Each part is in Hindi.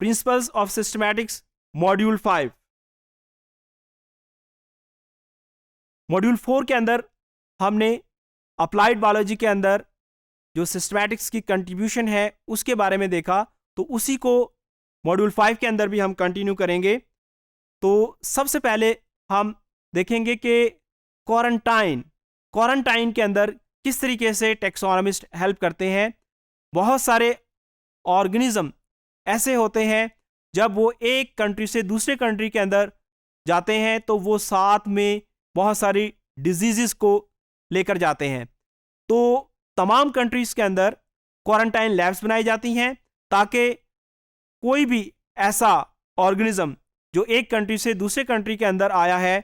Principles of systematics module 5। Module 4 के अंदर हमने अप्लाइड बायोलॉजी के अंदर जो सिस्टमैटिक्स की कंट्रीब्यूशन है उसके बारे में देखा, तो उसी को मॉड्यूल 5 के अंदर भी हम कंटिन्यू करेंगे। तो सबसे पहले हम देखेंगे कि क्वारंटाइन के अंदर किस तरीके से टैक्सोनॉमिस्ट हेल्प करते हैं। बहुत सारे ऑर्गेनिज्म ऐसे होते हैं जब वो एक कंट्री से दूसरे कंट्री के अंदर जाते हैं तो वो साथ में बहुत सारी डिजीज़ को लेकर जाते हैं। तो तमाम कंट्रीज़ के अंदर क्वारंटाइन लैब्स बनाई जाती हैं ताकि कोई भी ऐसा ऑर्गेनिज्म जो एक कंट्री से दूसरे कंट्री के अंदर आया है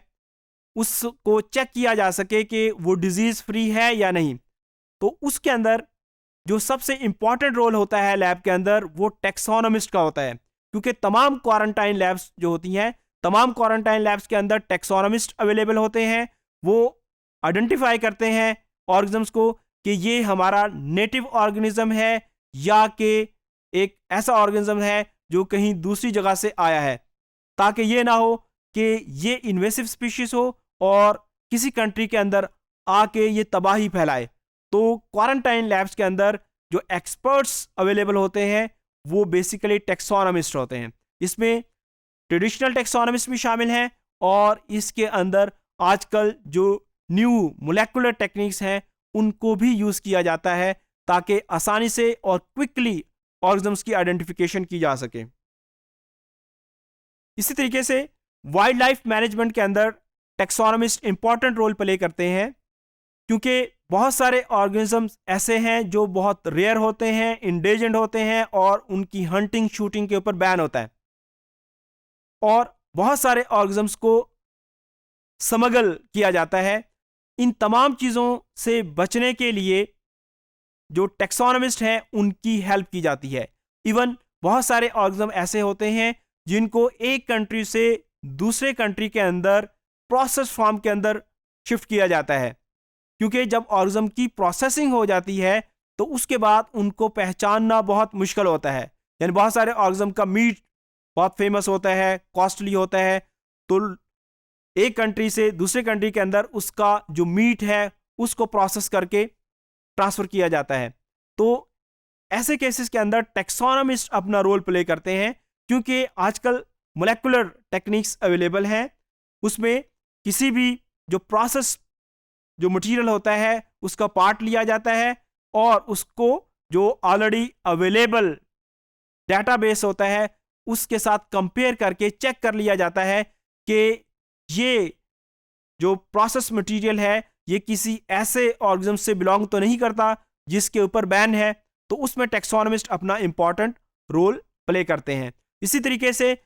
उसको चेक किया जा सके कि वो डिजीज़ फ्री है या नहीं। तो उसके अंदर जो सबसे इम्पॉर्टेंट रोल होता है लैब के अंदर वो टैक्सोनॉमिस्ट का होता है, क्योंकि तमाम क्वारंटाइन लैब्स जो होती हैं, तमाम क्वारंटाइन लैब्स के अंदर टैक्सोनॉमिस्ट अवेलेबल होते हैं। वो आइडेंटिफाई करते हैं ऑर्गेनिजम्स को कि ये हमारा नेटिव ऑर्गेनिज्म है या कि एक ऐसा ऑर्गेनिज्म है जो कहीं दूसरी जगह से आया है, ताकि ये ना हो कि ये इन्वेसिव स्पीशीज हो और किसी कंट्री के अंदर आके ये तबाही फैलाए। तो क्वारंटाइन लैब्स के अंदर जो एक्सपर्ट्स अवेलेबल होते हैं वो बेसिकली टैक्सोनॉमिस्ट होते हैं। इसमें ट्रेडिशनल टैक्सोनॉमिस्ट भी शामिल हैं और इसके अंदर आजकल जो न्यू मोलेकुलर टेक्निक्स हैं उनको भी यूज़ किया जाता है ताकि आसानी से और क्विकली ऑर्गेनिजम्स की आइडेंटिफिकेशन की जा सके। इसी तरीके से वाइल्ड लाइफ मैनेजमेंट के अंदर टैक्सोनॉमिस्ट इंपॉर्टेंट रोल प्ले करते हैं, क्योंकि बहुत सारे ऑर्गेनिजम्स ऐसे हैं जो बहुत रेयर होते हैं, इंडेंजर्ड होते हैं और उनकी हंटिंग शूटिंग के ऊपर बैन होता है। और बहुत सारे ऑर्गेनिजम्स को स्मगल किया जाता है। इन तमाम चीज़ों से बचने के लिए जो टैक्सोनॉमिस्ट हैं उनकी हेल्प की जाती है। इवन बहुत सारे ऑर्गेनिज्म ऐसे होते हैं जिनको एक कंट्री से दूसरे कंट्री के अंदर प्रोसेस फॉर्म के अंदर शिफ्ट किया जाता है, क्योंकि जब ऑर्गेनिज्म की प्रोसेसिंग हो जाती है तो उसके बाद उनको पहचानना बहुत मुश्किल होता है। यानी बहुत सारे ऑर्गेनिज्म का मीट बहुत फेमस होता है, कॉस्टली होता है, तो एक कंट्री से दूसरे कंट्री के अंदर उसका जो मीट है उसको प्रोसेस करके ट्रांसफ़र किया जाता है। तो ऐसे केसेस के अंदर टैक्सोनॉमिस्ट अपना रोल प्ले करते हैं, क्योंकि आजकल मोलेकुलर टेक्निक्स अवेलेबल हैं। उसमें किसी भी जो प्रोसेस जो मटेरियल होता है उसका पार्ट लिया जाता है और उसको जो ऑलरेडी अवेलेबल डेटाबेस होता है उसके साथ कंपेयर करके चेक कर लिया जाता है कि ये जो प्रोसेस मटेरियल है ये किसी ऐसे ऑर्गेनिज्म से बिलोंग तो नहीं करता जिसके ऊपर बैन है। तो उसमें टैक्सोनॉमिस्ट अपना इंपॉर्टेंट रोल प्ले करते हैं। इसी तरीके से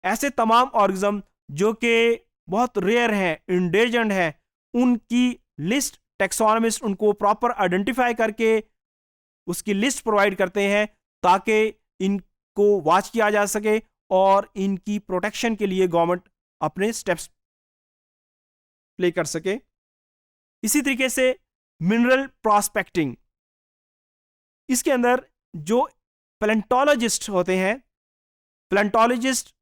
ऐसे तमाम ऑर्गेनिज्म जो कि बहुत रेयर हैं, इंडेंजर्ड हैं, उनकी लिस्ट टैक्सोनॉमिस्ट उनको प्रॉपर आइडेंटिफाई करके उसकी लिस्ट प्रोवाइड करते हैं ताकि इनको वॉच किया जा सके और इनकी प्रोटेक्शन के लिए गवर्नमेंट अपने स्टेप्स प्ले कर सके। इसी तरीके से मिनरल प्रॉस्पेक्टिंग, इसके अंदर जो पैलेंटोलॉजिस्ट होते हैं, पैलेंटोलॉजिस्ट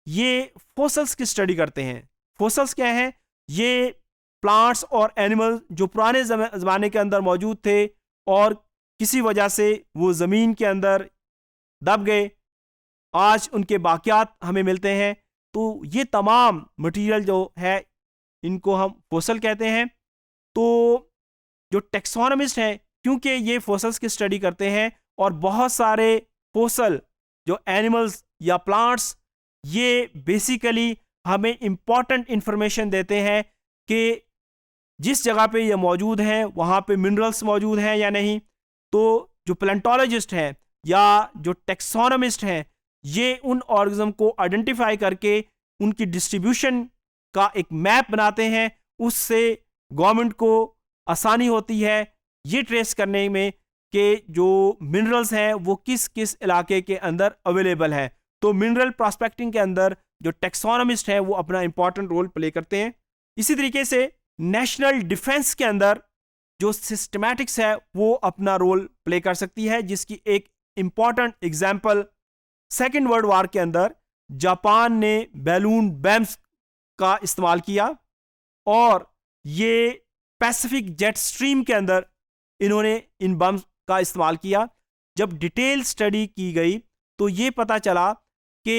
ये फोसल्स की स्टडी करते हैं। फोसल्स क्या हैं? ये प्लांट्स और एनिमल जो पुराने ज़माने के अंदर मौजूद थे और किसी वजह से वो ज़मीन के अंदर दब गए, आज उनके बाकियात हमें मिलते हैं। तो ये तमाम मटेरियल जो है इनको हम फोसल कहते हैं। तो जो टैक्सोनॉमिस्ट हैं, क्योंकि ये फोसल्स की स्टडी करते हैं और बहुत सारे फोसल जो एनिमल्स या प्लांट्स ये बेसिकली हमें इम्पॉर्टेंट इंफॉर्मेशन देते हैं कि जिस जगह पे ये मौजूद हैं वहाँ पे मिनरल्स मौजूद हैं या नहीं। तो जो पैलेंटोलॉजिस्ट हैं या जो टैक्सोनॉमिस्ट हैं ये उन ऑर्गेनिज्म को आइडेंटिफाई करके उनकी डिस्ट्रीब्यूशन का एक मैप बनाते हैं। उससे गवर्नमेंट को आसानी होती है ये ट्रेस करने में कि जो मिनरल्स हैं वो किस किस इलाके के अंदर अवेलेबल हैं। तो मिनरल प्रॉस्पेक्टिंग के अंदर जो टैक्सोनॉमिस्ट हैं वो अपना इंपॉर्टेंट रोल प्ले करते हैं। इसी तरीके से नेशनल डिफेंस के अंदर जो सिस्टमैटिक्स है वो अपना रोल प्ले कर सकती है, जिसकी एक important example second world war के अंदर जापान ने बैलून बम्स का इस्तेमाल किया और ये पैसिफिक जेट स्ट्रीम के अंदर इन्होंने इन बम्स का इस्तेमाल किया। जब डिटेल स्टडी की गई तो ये पता चला कि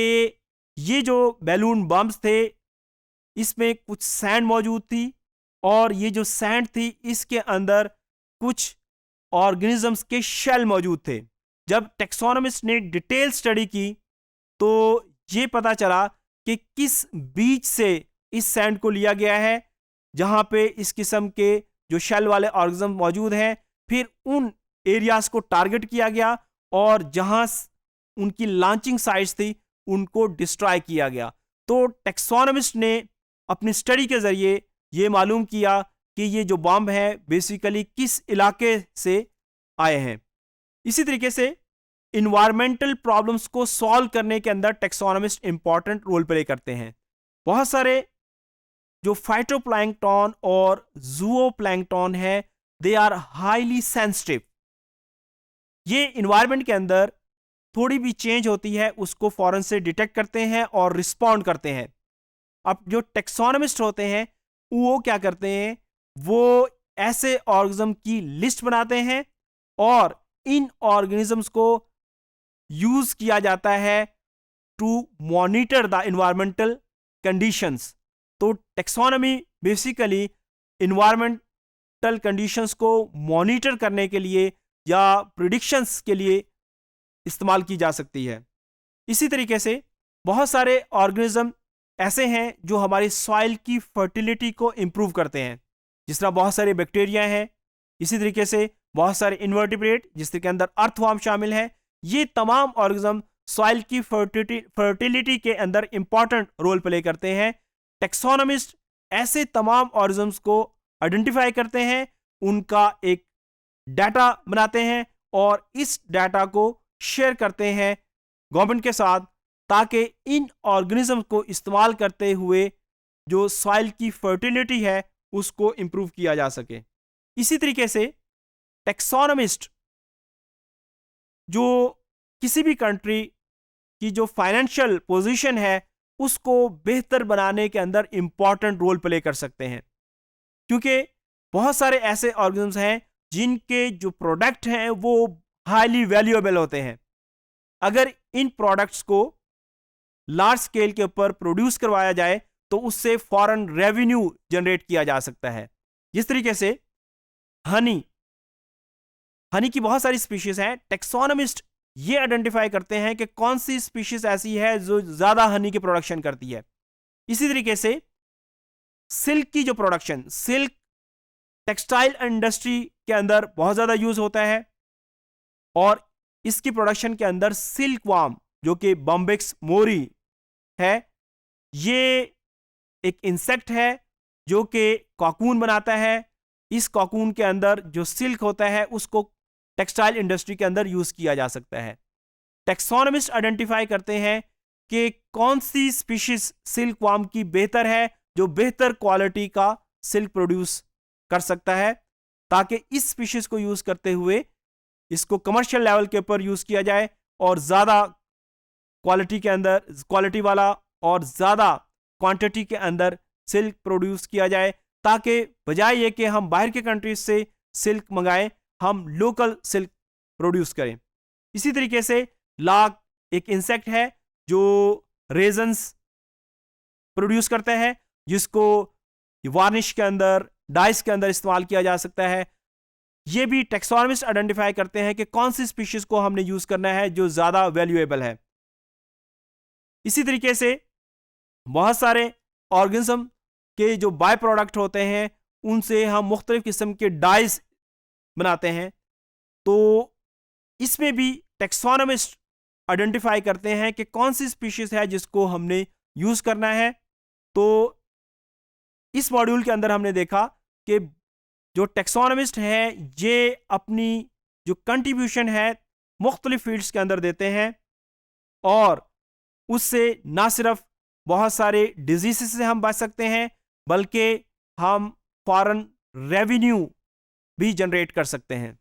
ये जो बैलून बम्स थे इसमें कुछ सैंड मौजूद थी और ये जो सैंड थी इसके अंदर कुछ ऑर्गेनिजम्स के शेल मौजूद थे। जब टैक्सोनॉमिस्ट ने डिटेल स्टडी की तो ये पता चला कि किस बीच से इस सैंड को लिया गया है जहां पे इस किस्म के जो शेल वाले ऑर्गेनिज्म मौजूद हैं, फिर उन एरियाज को टारगेट किया गया और जहां उनकी लॉन्चिंग साइट्स थी उनको डिस्ट्रॉय किया गया। तो टैक्सोनॉमिस्ट ने अपनी स्टडी के जरिए ये मालूम किया कि ये जो बॉम्ब है बेसिकली किस इलाके से आए हैं। इसी तरीके से इन्वायरमेंटल प्रॉब्लम्स को सॉल्व करने के अंदर टैक्सोनॉमिस्ट इंपॉर्टेंट रोल प्ले करते हैं। बहुत सारे जो फाइटोप्लैंक्टन और जूओप्लैंक्टन है दे आर हाईली सेंसिटिव। ये इन्वायरमेंट के अंदर थोड़ी भी चेंज होती है उसको फौरन से डिटेक्ट करते हैं और रिस्पॉन्ड करते हैं। अब जो टैक्सोनॉमिस्ट होते हैं वो क्या करते हैं, वो ऐसे ऑर्गेनिज्म की लिस्ट बनाते हैं और इन ऑर्गेनिजम्स को यूज किया जाता है to monitor the environmental conditions. तो टैक्सोनॉमी बेसिकली इन्वायरमेंटल कंडीशंस को मॉनिटर करने के लिए या प्रिडिक्शंस के लिए इस्तेमाल की जा सकती है। इसी तरीके से बहुत सारे ऑर्गेनिज्म ऐसे हैं जो हमारी सॉइल की फर्टिलिटी को इंप्रूव करते हैं, जिस तरह बहुत सारे बैक्टीरिया हैं। इसी तरीके से बहुत सारे इन्वर्टिब्रेट जिसके अंदर अर्थवॉर्म शामिल है। ये तमाम ऑर्गेनिज्म सॉइल की फर्टिलिटी के अंदर इंपॉर्टेंट रोल प्ले करते हैं। टैक्सोनॉमिस्ट ऐसे तमाम ऑर्गेनिज्म्स को आइडेंटिफाई करते हैं, उनका एक डाटा बनाते हैं और इस डाटा को शेयर करते हैं गवर्नमेंट के साथ, ताकि इन ऑर्गेनिज्म को इस्तेमाल करते हुए जो सॉइल की फर्टिलिटी है उसको इंप्रूव किया जा सके। इसी तरीके से टैक्सोनॉमिस्ट जो किसी भी कंट्री की जो फाइनेंशियल पोजीशन है उसको बेहतर बनाने के अंदर इंपॉर्टेंट रोल प्ले कर सकते हैं, क्योंकि बहुत सारे ऐसे ऑर्गेनिज्म हैं जिनके जो प्रोडक्ट हैं वो हाईली वैल्यूएबल होते हैं। अगर इन प्रोडक्ट्स को लार्ज स्केल के ऊपर प्रोड्यूस करवाया जाए तो उससे फॉरेन रेवेन्यू जनरेट किया जा सकता है। जिस तरीके से हनी की बहुत सारी स्पीशीज हैं। टैक्सोनॉमिस्ट ये आइडेंटिफाई करते हैं कि कौन सी स्पीशीज ऐसी है जो ज्यादा हनी की प्रोडक्शन करती है। इसी तरीके से सिल्क की जो प्रोडक्शन, सिल्क टेक्सटाइल इंडस्ट्री के अंदर बहुत ज्यादा यूज होता है और इसकी प्रोडक्शन के अंदर सिल्क वार्म जो कि बॉम्बिक्स मोरी है, ये एक इंसेक्ट है जो कि कॉकून बनाता है। इस कॉकून के अंदर जो सिल्क होता है उसको टेक्सटाइल इंडस्ट्री के अंदर यूज किया जा सकता है। टैक्सोनॉमिस्ट आइडेंटिफाई करते हैं कि कौन सी स्पीशीज सिल्क वार्म की बेहतर है, जो बेहतर क्वालिटी का सिल्क प्रोड्यूस कर सकता है, ताकि इस स्पीशीज को यूज करते हुए इसको कमर्शियल लेवल के ऊपर यूज किया जाए और ज्यादा क्वालिटी के अंदर, क्वालिटी वाला और ज्यादा क्वांटिटी के अंदर सिल्क प्रोड्यूस किया जाए, ताकि बजाय ये कि हम बाहर के कंट्रीज से सिल्क मंगाएं, हम लोकल सिल्क प्रोड्यूस करें। इसी तरीके से लाख एक इंसेक्ट है जो रेजन्स प्रोड्यूस करता है, जिसको वार्निश के अंदर, डाइस के अंदर इस्तेमाल किया जा सकता है। ये भी टैक्सोनॉमिस्ट आइडेंटिफाई करते हैं कि कौन सी स्पीशीज को हमने यूज करना है जो ज्यादा वैल्यूएबल है। इसी तरीके से बहुत सारे ऑर्गेनिज्म के जो बाय प्रोडक्ट होते हैं उनसे हम मुख्तलिफ किस्म के डाइस बनाते हैं, तो इसमें भी टैक्सोनॉमिस्ट आइडेंटिफाई करते हैं कि कौन सी स्पीशीज है जिसको हमने यूज करना है। तो इस मॉड्यूल के अंदर हमने देखा कि जो टैक्सोनॉमिस्ट है ये अपनी जो कंट्रीब्यूशन है मुख्तलिफ फील्ड्स के अंदर देते हैं और उससे ना सिर्फ बहुत सारे डिजीज़ से हम बच सकते हैं बल्कि हम फॉरेन रेवेन्यू भी जनरेट कर सकते हैं।